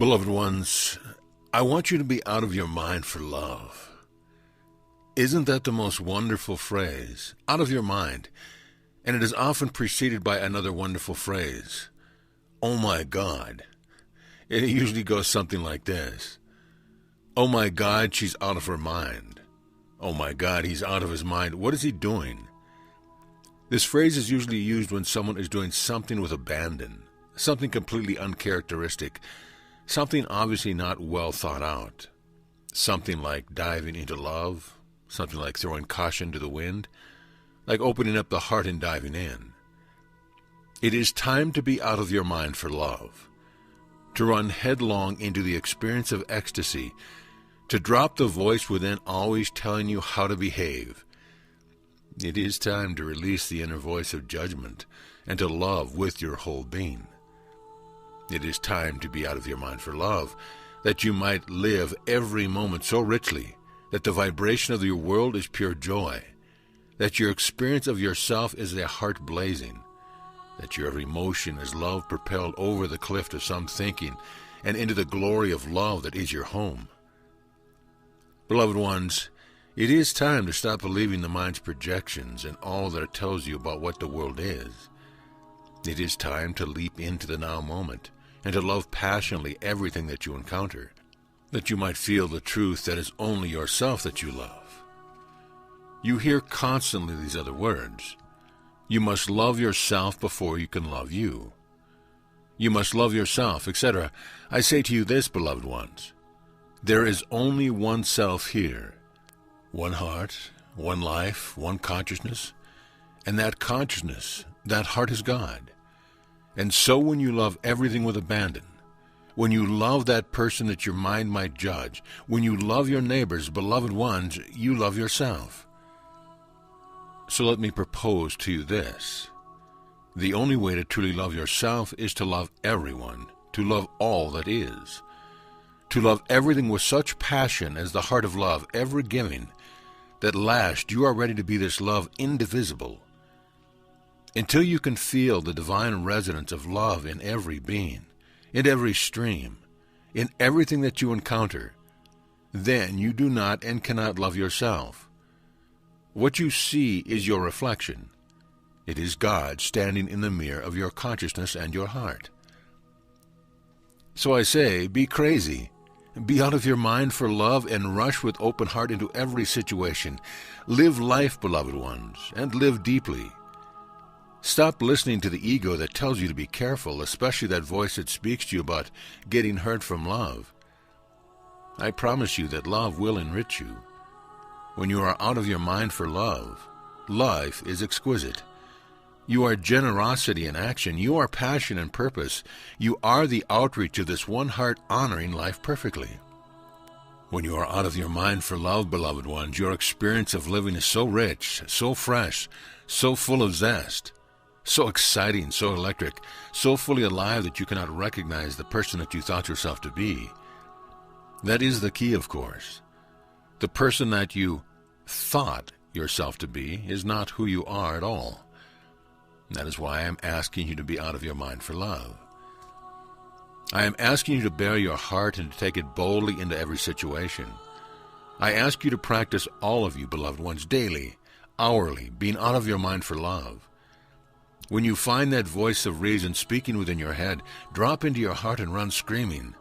Beloved ones, I want you to be out of your mind for love. Isn't that the most wonderful phrase? Out of your mind. And it is often preceded by another wonderful phrase. Oh my God. It usually goes something like this. Oh my God, she's out of her mind. Oh my God, he's out of his mind. What is he doing? This phrase is usually used when someone is doing something with abandon, something completely uncharacteristic, something obviously not well thought out, something like diving into love, something like throwing caution to the wind, like opening up the heart and diving in. It is time to be out of your mind for love, to run headlong into the experience of ecstasy, to drop the voice within always telling you how to behave. It is time to release the inner voice of judgment and to love with your whole being. It is time to be out of your mind for love, that you might live every moment so richly that the vibration of your world is pure joy, that your experience of yourself is a heart blazing, that your every motion is love propelled over the cliff of some thinking and into the glory of love that is your home. Beloved ones, it is time to stop believing the mind's projections and all that it tells you about what the world is. It is time to leap into the now moment and to love passionately everything that you encounter, that you might feel the truth that is only yourself that you love. You hear constantly these other words. You must love yourself before you can love you. You must love yourself, etc. I say to you this, beloved ones. There is only one self here, one heart, one life, one consciousness, and that consciousness, that heart is God. And so when you love everything with abandon, when you love that person that your mind might judge, when you love your neighbors, beloved ones, you love yourself. So let me propose to you this. The only way to truly love yourself is to love everyone, to love all that is, to love everything with such passion as the heart of love ever giving, that last you are ready to be this love indivisible, until you can feel the divine resonance of love in every being, in every stream, in everything that you encounter. Then you do not and cannot love yourself. What you see is your reflection. It is God standing in the mirror of your consciousness and your heart. So I say, be crazy. Be out of your mind for love and rush with open heart into every situation. Live life, beloved ones, and live deeply. Stop listening to the ego that tells you to be careful, especially that voice that speaks to you about getting hurt from love. I promise you that love will enrich you. When you are out of your mind for love, life is exquisite. You are generosity in action. You are passion and purpose. You are the outreach of this one heart honoring life perfectly. When you are out of your mind for love, beloved ones, your experience of living is so rich, so fresh, so full of zest, so exciting, so electric, so fully alive that you cannot recognize the person that you thought yourself to be. That is the key, of course. The person that you thought yourself to be is not who you are at all. That is why I am asking you to be out of your mind for love. I am asking you to bare your heart and to take it boldly into every situation. I ask you to practice, all of you, beloved ones, daily, hourly, being out of your mind for love. When you find that voice of reason speaking within your head, drop into your heart and run screaming,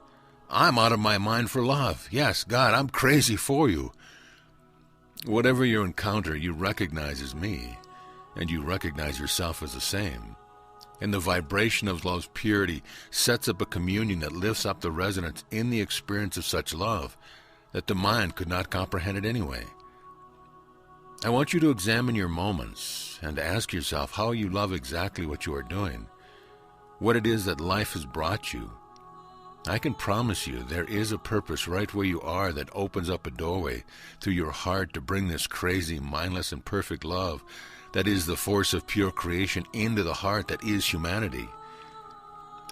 I'm out of my mind for love. Yes, God, I'm crazy for you. Whatever you encounter, you recognize as me, and you recognize yourself as the same. And the vibration of love's purity sets up a communion that lifts up the resonance in the experience of such love that the mind could not comprehend it anyway. I want you to examine your moments and to ask yourself how you love exactly what you are doing, what it is that life has brought you. I can promise you there is a purpose right where you are that opens up a doorway through your heart to bring this crazy, mindless, and perfect love that is the force of pure creation into the heart that is humanity.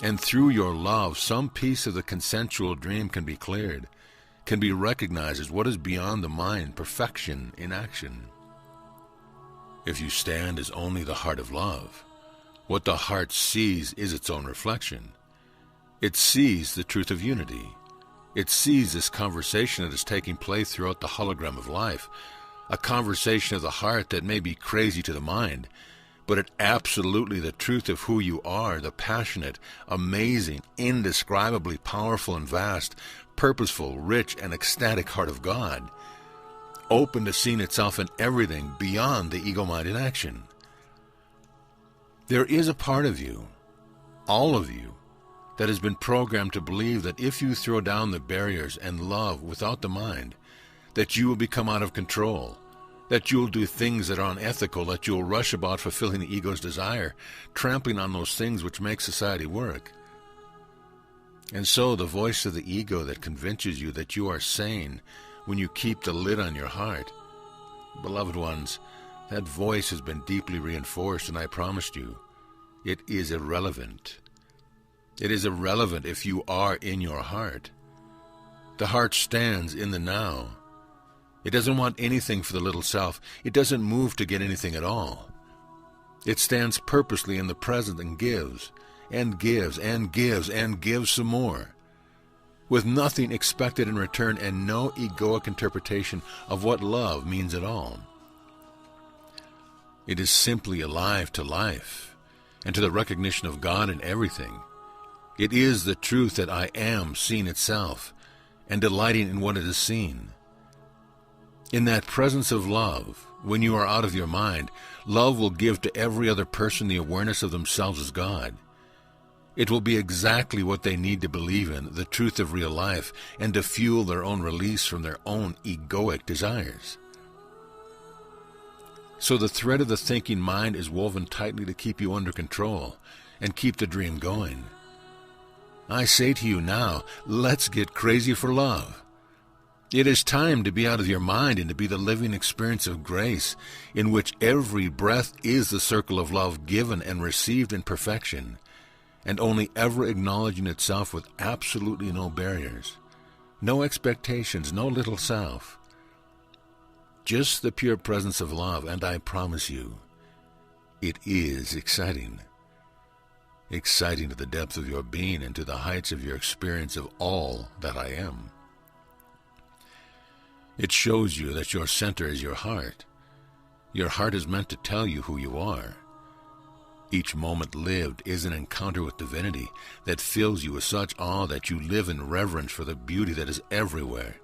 And through your love, some piece of the consensual dream can be cleared, can be recognized as what is beyond the mind, perfection in action. If you stand as only the heart of love, what the heart sees is its own reflection. It sees the truth of unity. It sees this conversation that is taking place throughout the hologram of life, a conversation of the heart that may be crazy to the mind, but it's absolutely the truth of who you are, the passionate, amazing, indescribably powerful and vast, purposeful, rich, and ecstatic heart of God, open to seeing itself in everything beyond the ego-mind in action. There is a part of you, all of you, that has been programmed to believe that if you throw down the barriers and love without the mind, that you will become out of control, that you will do things that are unethical, that you will rush about fulfilling the ego's desire, trampling on those things which make society work. And so the voice of the ego that convinces you that you are sane when you keep the lid on your heart, beloved ones, that voice has been deeply reinforced, and I promised you, it is irrelevant. It is irrelevant if you are in your heart. The heart stands in the now. It doesn't want anything for the little self. It doesn't move to get anything at all. It stands purposely in the present and gives, and gives, and gives, and gives some more, with nothing expected in return and no egoic interpretation of what love means at all. It is simply alive to life and to the recognition of God in everything. It is the truth that I am seeing itself and delighting in what it is seen. In that presence of love, when you are out of your mind, love will give to every other person the awareness of themselves as God. It will be exactly what they need to believe in, the truth of real life, and to fuel their own release from their own egoic desires. So the thread of the thinking mind is woven tightly to keep you under control and keep the dream going. I say to you now, let's get crazy for love. It is time to be out of your mind and to be the living experience of grace, in which every breath is the circle of love given and received in perfection, and only ever acknowledging itself with absolutely no barriers, no expectations, no little self. Just the pure presence of love, and I promise you, it is exciting. Exciting to the depth of your being and to the heights of your experience of all that I am. It shows you that your center is your heart. Your heart is meant to tell you who you are. Each moment lived is an encounter with divinity that fills you with such awe that you live in reverence for the beauty that is everywhere,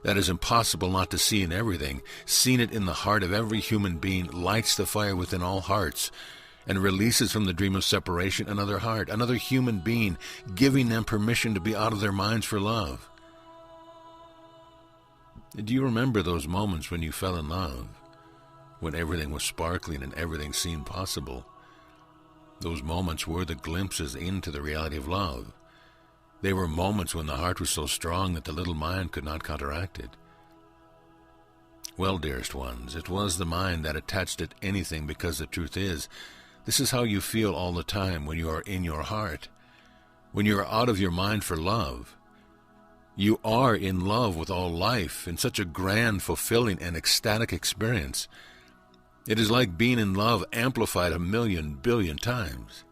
that is impossible not to see in everything. Seeing it in the heart of every human being lights the fire within all hearts and releases from the dream of separation another heart, another human being, giving them permission to be out of their minds for love. Do you remember those moments when you fell in love, when everything was sparkling and everything seemed possible? Those moments were the glimpses into the reality of love. They were moments when the heart was so strong that the little mind could not counteract it. Well, dearest ones, it was the mind that attached at anything, because the truth is, this is how you feel all the time when you are in your heart. When you are out of your mind for love, you are in love with all life in such a grand, fulfilling, and ecstatic experience. It is like being in love amplified 1,000,000 billion times.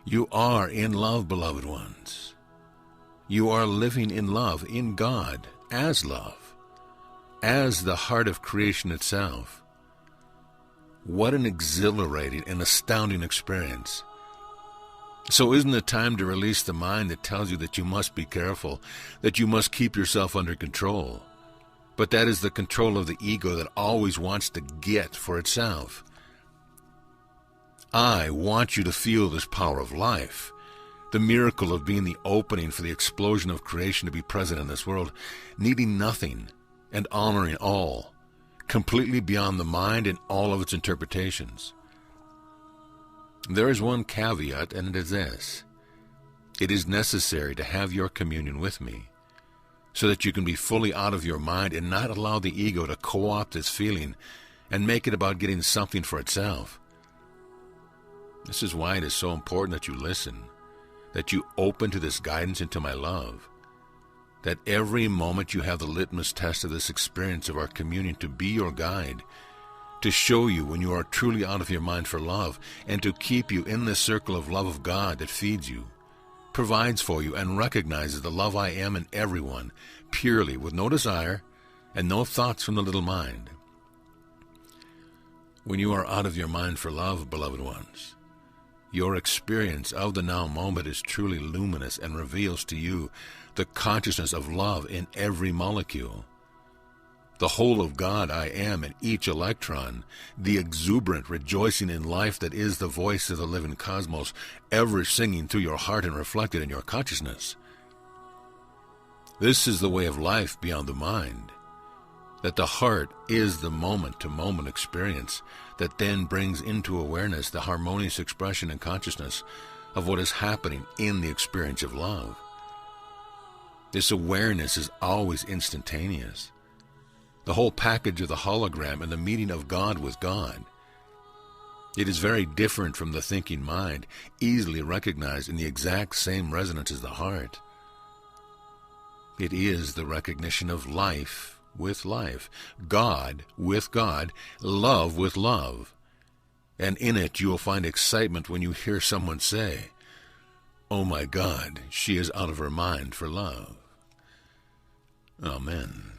You are in love, beloved ones. You are living in love, in God, as love, as the heart of creation itself. What an exhilarating and astounding experience. So isn't it time to release the mind that tells you that you must be careful, that you must keep yourself under control? But that is the control of the ego that always wants to get for itself. I want you to feel this power of life, the miracle of being the opening for the explosion of creation to be present in this world, needing nothing and honoring all, completely beyond the mind and all of its interpretations. There is one caveat, and it is this: it is necessary to have your communion with me, so that you can be fully out of your mind and not allow the ego to co-opt this feeling and make it about getting something for itself. This is why it is so important that you listen, that you open to this guidance into my love, that every moment you have the litmus test of this experience of our communion to be your guide, to show you when you are truly out of your mind for love, and to keep you in this circle of love of God that feeds you. provides for you and recognizes the love I am in everyone, purely, with no desire and no thoughts from the little mind. When you are out of your mind for love, beloved ones, your experience of the now moment is truly luminous and reveals to you the consciousness of love in every molecule. The whole of God I am in each electron, the exuberant rejoicing in life that is the voice of the living cosmos, ever singing through your heart and reflected in your consciousness. This is the way of life beyond the mind, that the heart is the moment-to-moment experience that then brings into awareness the harmonious expression and consciousness of what is happening in the experience of love. This awareness is always instantaneous. The whole package of the hologram and the meeting of God with God. It is very different from the thinking mind, easily recognized in the exact same resonance as the heart. It is the recognition of life with life, God with God, love with love. And in it you will find excitement when you hear someone say, "Oh my God, she is out of her mind for love." Amen.